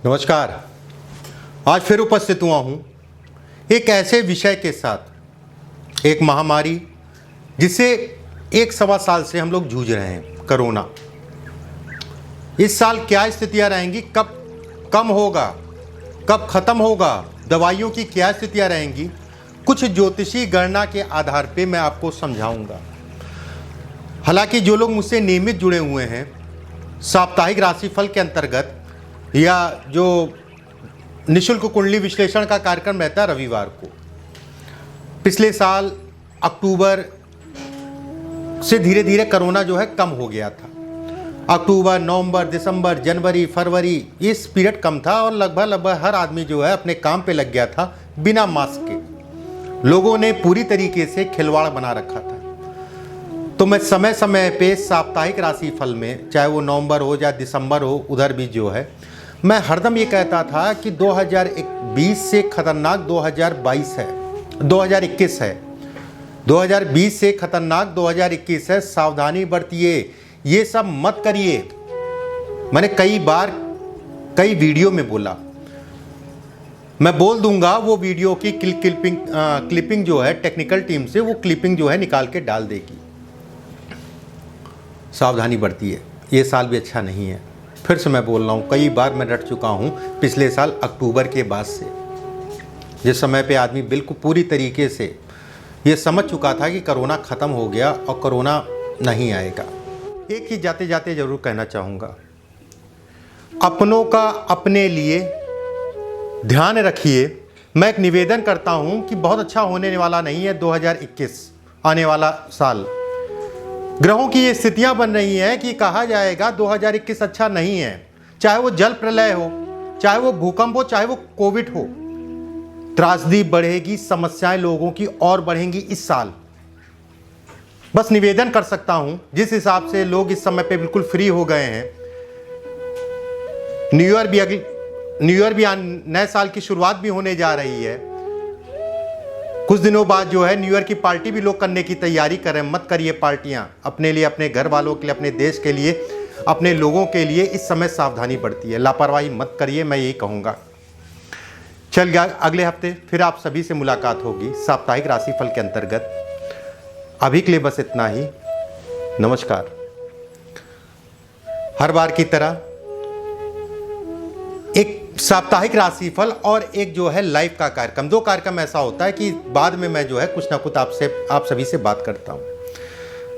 नमस्कार। आज फिर उपस्थित हुआ हूँ एक ऐसे विषय के साथ, एक महामारी जिससे 1-1.25 साल से हम लोग जूझ रहे हैं, कोरोना। इस साल क्या स्थितियाँ रहेंगी, कब कम होगा, कब खत्म होगा, दवाइयों की क्या स्थितियाँ रहेंगी, कुछ ज्योतिषी गणना के आधार पे मैं आपको समझाऊंगा। हालांकि जो लोग मुझसे नियमित जुड़े हुए हैं, साप्ताहिक राशिफल के अंतर्गत या जो निःशुल्क कुंडली विश्लेषण का कार्यक्रम रहता है रविवार को, पिछले साल अक्टूबर से धीरे धीरे कोरोना जो है कम हो गया था। अक्टूबर, नवंबर, दिसंबर, जनवरी, फरवरी, इस पीरियड कम था और लगभग हर आदमी जो है अपने काम पे लग गया था बिना मास्क के। लोगों ने पूरी तरीके से खिलवाड़ बना रखा था। तो मैं समय समय पे साप्ताहिक राशिफल में, चाहे वो नवंबर हो या दिसंबर हो, उधर भी जो है मैं हरदम ये कहता था कि 2020 से खतरनाक 2022 है, 2021 है। 2020 से खतरनाक 2021 है, सावधानी बरतिए, ये सब मत करिए। मैंने कई बार कई वीडियो में बोला, मैं बोल दूंगा वो वीडियो की क्लिपिंग जो है टेक्निकल टीम से, वो क्लिपिंग जो है निकाल के डाल देगी। सावधानी बरतिए, ये साल भी अच्छा नहीं है। फिर से मैं बोल रहा हूँ, कई बार मैं डट चुका हूँ पिछले साल अक्टूबर के बाद से, जिस समय पे आदमी बिल्कुल पूरी तरीके से ये समझ चुका था कि कोरोना ख़त्म हो गया और कोरोना नहीं आएगा। एक ही जाते जाते ज़रूर कहना चाहूँगा, अपनों का अपने लिए ध्यान रखिए। मैं एक निवेदन करता हूँ कि बहुत अच्छा होने वाला नहीं है 2021 आने वाला साल। ग्रहों की ये स्थितियां बन रही हैं कि कहा जाएगा 2021 अच्छा नहीं है। चाहे वो जल प्रलय हो, चाहे वो भूकंप हो, चाहे वो कोविड हो, त्रासदी बढ़ेगी, समस्याएं लोगों की और बढ़ेंगी इस साल। बस निवेदन कर सकता हूं, जिस हिसाब से लोग इस समय पे बिल्कुल फ्री हो गए हैं। न्यू ईयर भी नए साल की शुरुआत भी होने जा रही है। कुछ दिनों बाद जो है न्यू ईयर की पार्टी भी लोग करने की तैयारी करें। मत करिए पार्टियां, अपने लिए, अपने घर वालों के लिए, अपने देश के लिए, अपने लोगों के लिए इस समय सावधानी बढ़ती है। लापरवाही मत करिए, मैं यही कहूँगा। चल गया, अगले हफ्ते फिर आप सभी से मुलाकात होगी साप्ताहिक राशिफल के अंतर्गत। अभी के लिए बस इतना ही। नमस्कार। हर बार की तरह एक साप्ताहिक राशिफल और एक जो है लाइव का कार्यक्रम, दो कार्यक्रम ऐसा होता है कि बाद में मैं जो है कुछ ना कुछ आप सभी से बात करता हूं।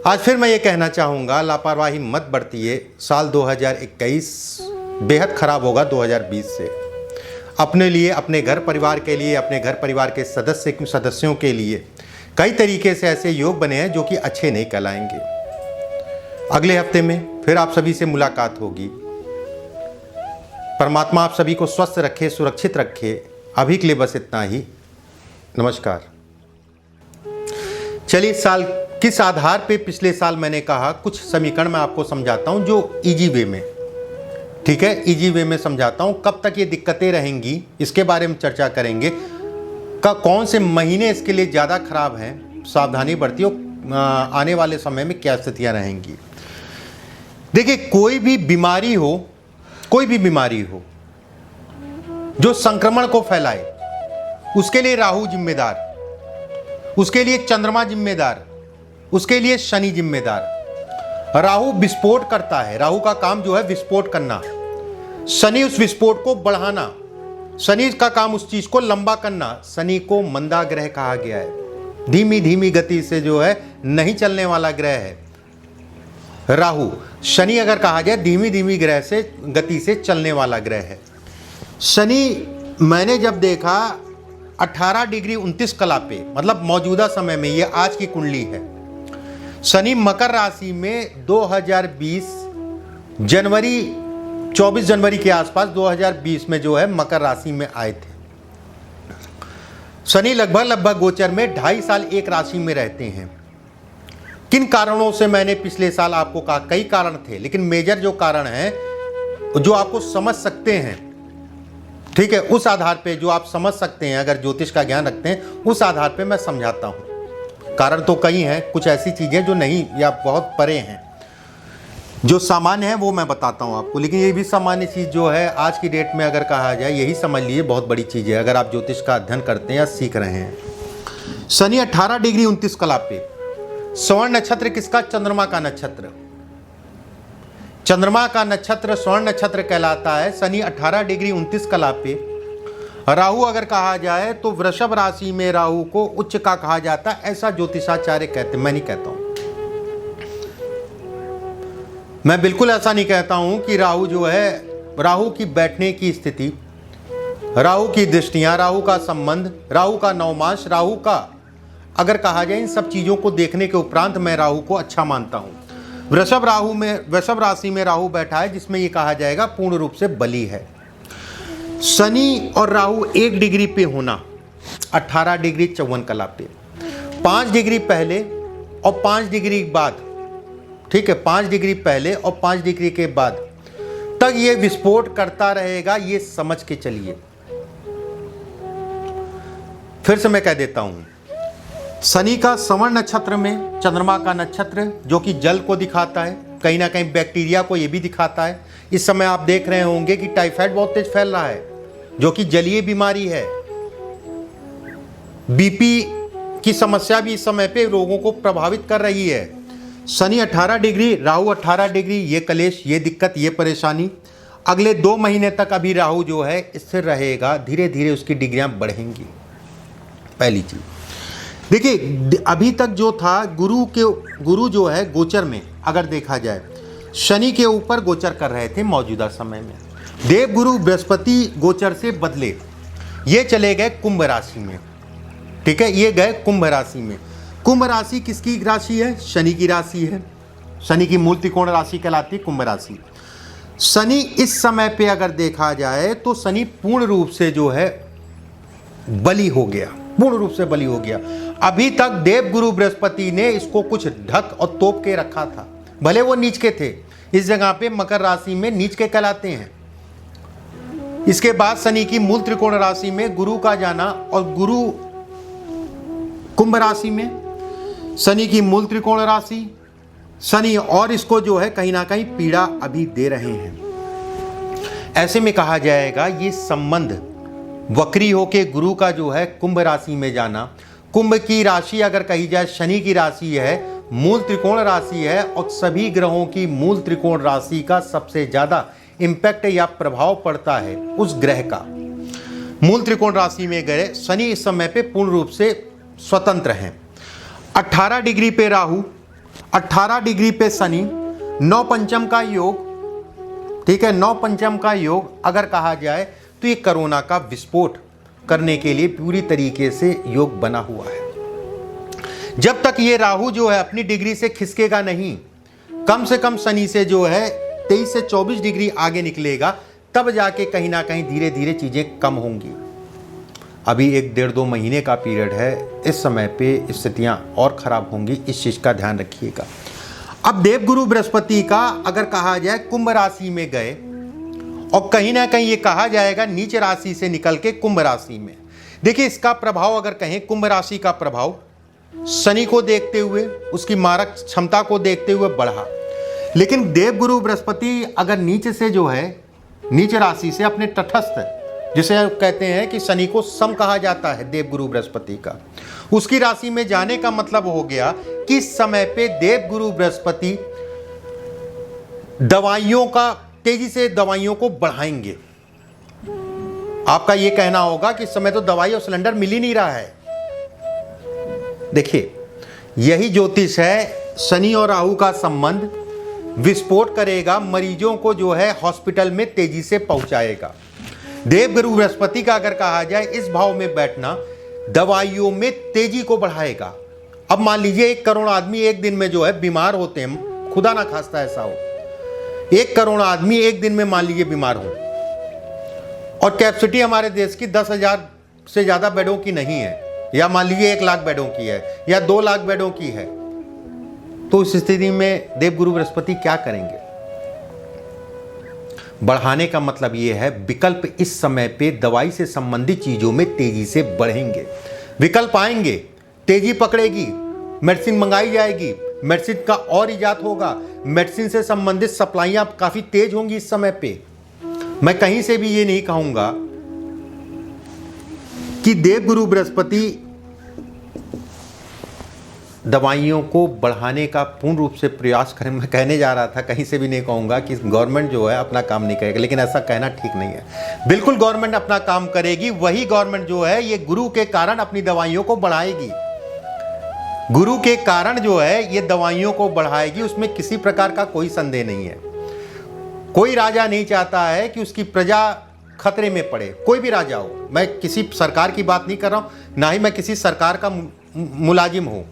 आज फिर मैं ये कहना चाहूँगा, लापरवाही मत बरतिए। साल 2021 बेहद खराब होगा 2020 से। अपने लिए, अपने घर परिवार के लिए, अपने घर परिवार के सदस्यों के लिए कई तरीके से ऐसे योग बने हैं जो कि अच्छे नहीं कहलाएंगे। अगले हफ्ते में फिर आप सभी से मुलाकात होगी। परमात्मा आप सभी को स्वस्थ रखे, सुरक्षित रखे। अभी के लिए बस इतना ही। नमस्कार। चलिए, इस साल किस आधार पे, पिछले साल मैंने कहा कुछ समीकरण मैं आपको समझाता हूं जो इजी वे में, ठीक है, इजी वे में समझाता हूं। कब तक ये दिक्कतें रहेंगी इसके बारे में चर्चा करेंगे। कौन से महीने इसके लिए ज़्यादा खराब हैं, सावधानी बरतिए, आने वाले समय में क्या स्थितियां रहेंगी। देखिए, कोई भी बीमारी हो जो संक्रमण को फैलाए, उसके लिए राहु जिम्मेदार, उसके लिए चंद्रमा जिम्मेदार, उसके लिए शनि जिम्मेदार। राहु विस्फोट करता है, राहु का काम जो है विस्फोट करना, शनि उस विस्फोट को बढ़ाना, शनि का काम उस चीज को लंबा करना। शनि को मंदा ग्रह कहा गया है, धीमी धीमी गति से जो है नहीं चलने वाला ग्रह है राहु। शनि अगर कहा जाए धीमी धीमी गति से चलने वाला ग्रह है। शनि मैंने जब देखा 18 डिग्री 29 कला पे, मतलब मौजूदा समय में, ये आज की कुंडली है। शनि मकर राशि में 2020 जनवरी 24 जनवरी के आसपास 2020 में जो है मकर राशि में आए थे। शनि लगभग गोचर में 2.5 साल एक राशि में रहते हैं। किन कारणों से मैंने पिछले साल आपको कहा, कई कारण थे, लेकिन मेजर जो कारण है जो आपको समझ सकते हैं, ठीक है, उस आधार पे जो आप समझ सकते हैं, अगर ज्योतिष का ज्ञान रखते हैं, उस आधार पे मैं समझाता हूं। कारण तो कई हैं, कुछ ऐसी चीजें जो नहीं या बहुत परे हैं। जो सामान्य है वो मैं बताता हूँ आपको, लेकिन ये भी सामान्य चीज़ जो है आज की डेट में अगर कहा जाए, यही समझ लीजिए बहुत बड़ी चीज़ है अगर आप ज्योतिष का अध्ययन करते हैं या सीख रहे हैं। शनि 18 डिग्री 29 कला पे। स्वर्ण नक्षत्र किसका? चंद्रमा का नक्षत्र। चंद्रमा का नक्षत्र स्वर्ण नक्षत्र कहलाता है। शनि 18 डिग्री 29 कला पे। राहु अगर कहा जाए तो वृषभ राशि में राहु को उच्च का कहा जाता है, ऐसा ज्योतिषाचार्य कहते हैं, मैं नहीं कहता हूं। मैं बिल्कुल ऐसा नहीं कहता हूं कि राहु जो है, राहु की बैठने की स्थिति, राहु की दृष्टियां, राहु का संबंध, राहु का नवमांश, राहु का अगर कहा जाए, इन सब चीजों को देखने के उपरांत मैं राहु को अच्छा मानता हूं। वृषभ राशि में राहु बैठा है, जिसमें यह कहा जाएगा पूर्ण रूप से बली है। शनि और राहु 1 डिग्री पे होना 18 डिग्री 54 कला पे, 5 डिग्री पहले और 5 डिग्री बाद, ठीक है, 5 डिग्री पहले और 5 डिग्री के बाद तक ये विस्फोट करता रहेगा, ये समझ के चलिए। फिर से मैं कह देता हूं, शनि का स्वर्ण नक्षत्र में चंद्रमा का नक्षत्र जो कि जल को दिखाता है, कहीं ना कहीं बैक्टीरिया को यह भी दिखाता है। इस समय आप देख रहे होंगे कि टाइफाइड बहुत तेज फैल रहा है, जो कि जलीय बीमारी है। बीपी की समस्या भी इस समय पे लोगों को प्रभावित कर रही है। शनि 18 डिग्री, राहु 18 डिग्री, ये कलेश, ये दिक्कत, ये परेशानी अगले 2 महीने तक अभी राहु जो है स्थिर रहेगा, धीरे धीरे उसकी डिग्रियां बढ़ेंगी। पहली चीज देखिए, अभी तक जो था गुरु जो है गोचर में अगर देखा जाए, शनि के ऊपर गोचर कर रहे थे मौजूदा समय में। देव गुरु बृहस्पति गोचर से बदले, ये चले गए कुंभ राशि में, ठीक है, ये गए कुंभ राशि में। कुंभ राशि किसकी राशि है? शनि की राशि है। शनि की मूल त्रिकोण राशि कहलाती है कुंभ राशि। शनि इस समय पे अगर देखा जाए तो शनि पूर्ण रूप से जो है बली हो गया, पूर्ण रूप से बली हो गया। अभी तक देव गुरु बृहस्पति ने इसको कुछ ढक और तोप के रखा था, भले वो नीच के थे, इस जगह पे मकर राशि में नीच के कहलाते हैं। इसके बाद शनि की मूल त्रिकोण राशि में गुरु का जाना और गुरु कुंभ राशि में, शनि की मूल त्रिकोण राशि, शनि और इसको जो है कहीं ना कहीं पीड़ा अभी दे रहे हैं। ऐसे में कहा जाएगा ये संबंध वक्री होके गुरु का जो है कुंभ राशि में जाना, कुंभ की राशि अगर कही जाए शनि की राशि है, मूल त्रिकोण राशि है, और सभी ग्रहों की मूल त्रिकोण राशि का सबसे ज्यादा इंपैक्ट या प्रभाव पड़ता है उस ग्रह का। मूल त्रिकोण राशि में गए शनि इस समय पे पूर्ण रूप से स्वतंत्र हैं। 18 डिग्री पे राहु, 18 डिग्री पे शनि, 9 पंचम का योग, ठीक है, 9 पंचम का योग अगर कहा जाए तो ये कोरोना का विस्फोट करने के लिए पूरी तरीके से योग बना हुआ है। जब तक ये राहु जो है अपनी डिग्री से खिसकेगा नहीं, कम से कम शनि से जो है 23 से 24 डिग्री आगे निकलेगा, तब जाके कहीं ना कहीं धीरे धीरे चीजें कम होंगी। अभी 1-1.5-2 महीने का पीरियड है, इस समय पे स्थितियां और खराब होंगी, इस चीज का ध्यान रखिएगा। अब देवगुरु बृहस्पति का अगर कहा जाए कुंभ राशि में गए और कहीं ना कहीं ये कहा जाएगा नीच राशि से निकल के कुंभ राशि में। देखिए इसका प्रभाव अगर कहें, कुंभ राशि का प्रभाव शनि को देखते हुए, उसकी मारक क्षमता को देखते हुए बढ़ा, लेकिन देवगुरु बृहस्पति अगर नीच से जो है, नीच राशि से अपने तटस्थ, जिसे कहते हैं कि शनि को सम कहा जाता है देवगुरु बृहस्पति का, उसकी राशि में जाने का मतलब हो गया कि इस समय पे देवगुरु बृहस्पति दवाइयों का, तेजी से दवाइयों को बढ़ाएंगे। आपका यह कहना होगा कि इस समय तो दवाई और सिलेंडर मिल ही नहीं रहा है। देखिए यही ज्योतिष है, शनि और राहु का संबंध विस्फोट करेगा, मरीजों को जो है हॉस्पिटल में तेजी से पहुंचाएगा। देवगुरु बृहस्पति का अगर कहा जाए इस भाव में बैठना दवाइयों में तेजी को बढ़ाएगा। अब मान लीजिए 1 करोड़ आदमी एक दिन में जो है बीमार होते हैं, खुदा ना खास्ता ऐसा हो, 1 करोड़ आदमी एक दिन में मान लीजिए बीमार हो, और कैपेसिटी हमारे देश की 10,000 से ज्यादा बेडों की नहीं है, या मान लीजिए 1 लाख बेडों की है या 2 लाख बेडों की है, तो इस स्थिति में देवगुरु बृहस्पति क्या करेंगे? बढ़ाने का मतलब यह है विकल्प इस समय पे दवाई से संबंधित चीजों में तेजी से बढ़ेंगे, विकल्प आएंगे, तेजी पकड़ेगी, मेडिसिन मंगाई जाएगी, मेडिसिन का और इजाद होगा, मेडिसिन से संबंधित सप्लाइयाँ काफ़ी तेज होंगी इस समय पे। मैं कहीं से भी ये नहीं कहूँगा कि देवगुरु बृहस्पति दवाइयों को बढ़ाने का पूर्ण रूप से प्रयास करें। मैं कहने जा रहा था, कहीं से भी नहीं कहूँगा कि गवर्नमेंट जो है अपना काम नहीं करेगा, लेकिन ऐसा कहना ठीक नहीं है। बिल्कुल गवर्नमेंट अपना काम करेगी। वही गवर्नमेंट जो है ये गुरु के कारण अपनी दवाइयों को बढ़ाएगी। गुरु के कारण जो है ये दवाइयों को बढ़ाएगी, उसमें किसी प्रकार का कोई संदेह नहीं है। कोई राजा नहीं चाहता है कि उसकी प्रजा खतरे में पड़े, कोई भी राजा हो। मैं किसी सरकार की बात नहीं कर रहा हूँ, ना ही मैं किसी सरकार का मुलाजिम हूँ।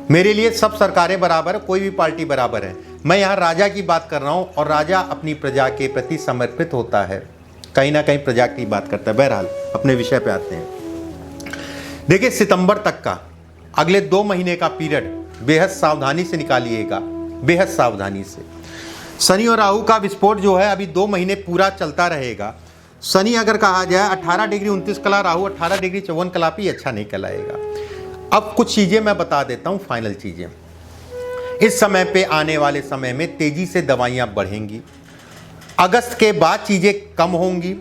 मेरे लिए सब सरकारें बराबर, कोई भी पार्टी बराबर है। मैं यहाँ राजा की बात कर रहा हूँ और राजा अपनी प्रजा के प्रति समर्पित होता है, कहीं ना कहीं प्रजा की बात करता है। बहरहाल अपने विषय पे आते हैं। देखिए, सितंबर तक का अगले 2 महीने का पीरियड बेहद सावधानी से निकालिएगा, बेहद सावधानी से। शनि और राहु का विस्फोट जो है अभी 2 महीने पूरा चलता रहेगा। शनि अगर कहा जाए 18 डिग्री 29 कला, राहु 18 डिग्री 54 कला पे अच्छा नहीं कहलाएगा। अब कुछ चीज़ें मैं बता देता हूँ, फाइनल चीज़ें। इस समय पे आने वाले समय में तेज़ी से दवाइयाँ बढ़ेंगी। अगस्त के बाद चीज़ें कम होंगी,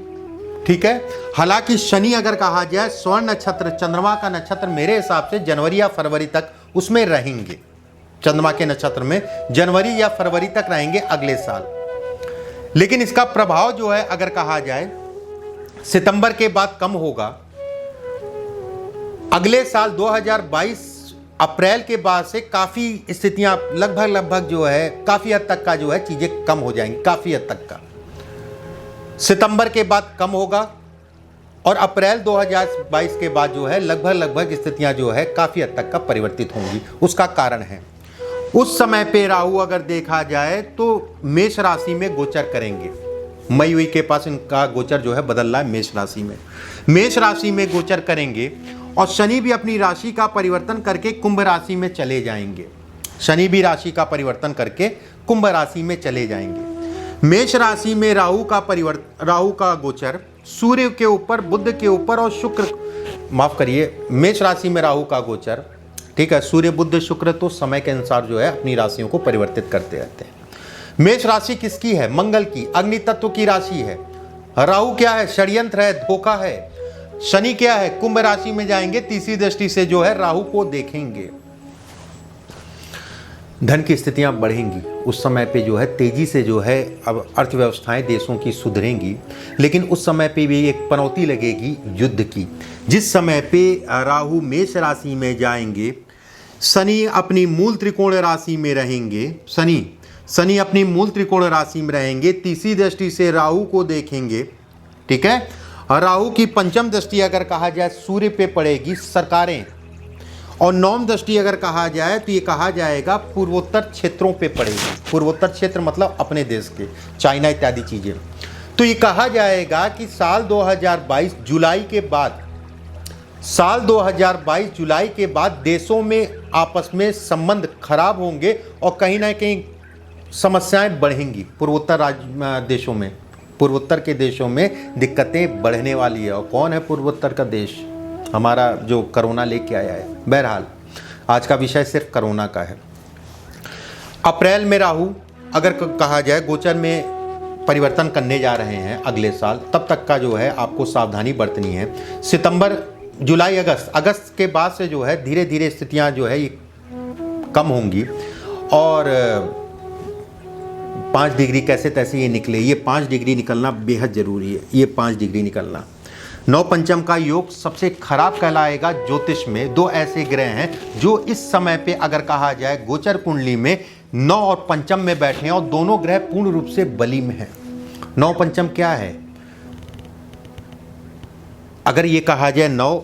ठीक है। हालांकि शनि अगर कहा जाए स्वर्ण नक्षत्र, चंद्रमा का नक्षत्र, मेरे हिसाब से जनवरी या फरवरी तक उसमें रहेंगे। चंद्रमा के नक्षत्र में जनवरी या फरवरी तक रहेंगे अगले साल। लेकिन इसका प्रभाव जो है अगर कहा जाए सितंबर के बाद कम होगा। अगले साल 2022 अप्रैल के बाद से काफ़ी स्थितियां लगभग जो है काफ़ी हद तक का जो है चीज़ें कम हो जाएंगी, काफ़ी हद तक का। सितंबर के बाद कम होगा और अप्रैल 2022 के बाद जो है लगभग स्थितियां जो है काफ़ी हद तक का परिवर्तित होंगी। उसका कारण है उस समय पे राहु अगर देखा जाए तो मेष राशि में गोचर करेंगे। मई के पास इनका गोचर जो है बदल रहा है, मेष राशि में, मेष राशि में गोचर करेंगे। और शनि भी अपनी राशि का परिवर्तन करके कुंभ राशि में चले जाएंगे। शनि भी राशि का परिवर्तन करके कुंभ राशि में चले जाएंगे। मेष राशि में राहु का गोचर सूर्य के ऊपर, बुध के ऊपर और शुक्र, माफ करिए, मेष राशि में राहु का गोचर, ठीक है। सूर्य बुध शुक्र तो समय के अनुसार जो है अपनी राशियों को परिवर्तित करते रहते हैं। मेष राशि किसकी है? मंगल की, अग्नि तत्व की राशि है। राहु क्या है? षड्यंत्र है, धोखा है। शनि क्या है? कुंभ राशि में जाएंगे, तीसरी दृष्टि से जो है राहु को देखेंगे। धन की स्थितियां बढ़ेंगी उस समय पे जो है तेजी से जो है अब अर्थव्यवस्थाएं देशों की सुधरेंगी। लेकिन उस समय पे भी एक पनौती लगेगी युद्ध की। जिस समय पे राहु मेष राशि में जाएंगे, शनि अपनी मूल त्रिकोण राशि में रहेंगे, शनि अपनी मूल त्रिकोण राशि में रहेंगे, तीसरी दृष्टि से राहु को देखेंगे, ठीक है। राहु की पंचम दृष्टि अगर कहा जाए सूर्य पे पड़ेगी, सरकारें, और नौम दृष्टि अगर कहा जाए तो ये कहा जाएगा पूर्वोत्तर क्षेत्रों पे पड़ेगी। पूर्वोत्तर क्षेत्र मतलब अपने देश के, चाइना इत्यादि चीज़ें। तो ये कहा जाएगा कि साल 2022 जुलाई के बाद देशों में आपस में संबंध खराब होंगे और कहीं ना कहीं समस्याएं बढ़ेंगी। देशों में, पूर्वोत्तर के देशों में दिक्कतें बढ़ने वाली है। और कौन है पूर्वोत्तर का देश? हमारा जो कोरोना लेके आया है। बहरहाल आज का विषय सिर्फ कोरोना का है। अप्रैल में राहु अगर कहा जाए गोचर में परिवर्तन करने जा रहे हैं अगले साल, तब तक का जो है आपको सावधानी बरतनी है। सितंबर, जुलाई, अगस्त के बाद से जो है धीरे धीरे स्थितियां जो है ये कम होंगी और 5 डिग्री कैसे तैसे ये निकले। ये 5 डिग्री निकलना बेहद ज़रूरी है, ये 5 डिग्री निकलना। 9 पंचम का योग सबसे खराब कहलाएगा ज्योतिष में। 2 ऐसे ग्रह हैं जो इस समय पे अगर कहा जाए गोचर कुंडली में 9 और पंचम में बैठे हैं और दोनों ग्रह पूर्ण रूप से बली में हैं। 9 पंचम क्या है? अगर ये कहा जाए 9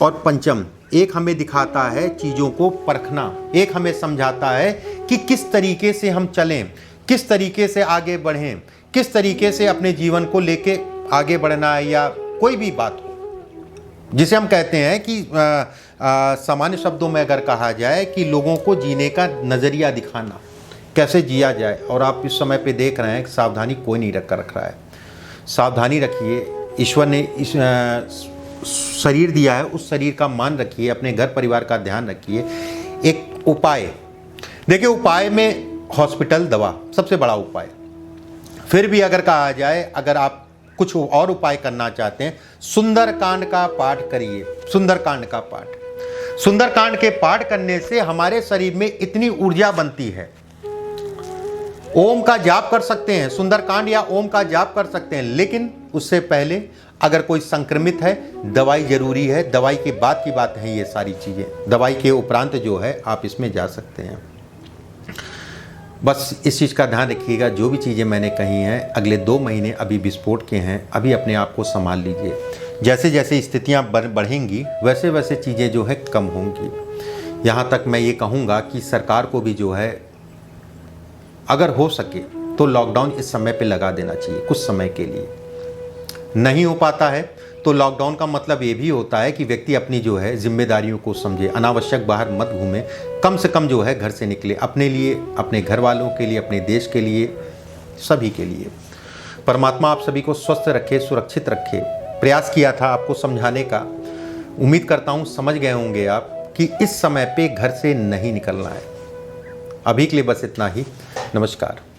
और पंचम, एक हमें दिखाता है चीज़ों को परखना, एक हमें समझाता है कि किस तरीके से हम चलें, किस तरीके से आगे बढ़ें, किस तरीके से अपने जीवन को लेके आगे बढ़ना है, या कोई भी बात हो जिसे हम कहते हैं कि सामान्य शब्दों में अगर कहा जाए कि लोगों को जीने का नज़रिया दिखाना, कैसे जिया जाए। और आप इस समय पे देख रहे हैं कि सावधानी कोई नहीं रख रहा है। सावधानी रखिए, ईश्वर ने इस शरीर दिया है, उस शरीर का मान रखिए, अपने घर परिवार का ध्यान रखिए। एक उपाय देखिए, उपाय में हॉस्पिटल, दवा सबसे बड़ा उपाय। फिर भी अगर कहा जाए, अगर आप कुछ और उपाय करना चाहते हैं, सुंदरकांड का पाठ करिए। सुंदरकांड का पाठ, सुंदरकांड के पाठ करने से हमारे शरीर में इतनी ऊर्जा बनती है। ओम का जाप कर सकते हैं, सुंदरकांड या ओम का जाप कर सकते हैं, लेकिन उससे पहले अगर कोई संक्रमित है, दवाई जरूरी है। दवाई के बाद की बात है ये सारी चीज़ें, दवाई के उपरांत जो है आप इसमें जा सकते हैं। बस इस चीज़ का ध्यान रखिएगा, जो भी चीज़ें मैंने कही हैं, अगले 2 महीने अभी विस्फोट के हैं, अभी अपने आप को संभाल लीजिए। जैसे जैसे स्थितियाँ बढ़ेंगी वैसे वैसे चीज़ें जो है कम होंगी। यहाँ तक मैं ये कहूँगा कि सरकार को भी जो है, अगर हो सके तो लॉकडाउन इस समय पे लगा देना चाहिए कुछ समय के लिए। नहीं हो पाता है तो लॉकडाउन का मतलब ये भी होता है कि व्यक्ति अपनी जो है जिम्मेदारियों को समझे, अनावश्यक बाहर मत घूमे, कम से कम जो है घर से निकले, अपने लिए, अपने घर वालों के लिए, अपने देश के लिए, सभी के लिए। परमात्मा आप सभी को स्वस्थ रखे, सुरक्षित रखे। प्रयास किया था आपको समझाने का, उम्मीद करता हूँ समझ गए होंगे आप कि इस समय पे घर से नहीं निकलना है। अभी के लिए बस इतना ही। नमस्कार।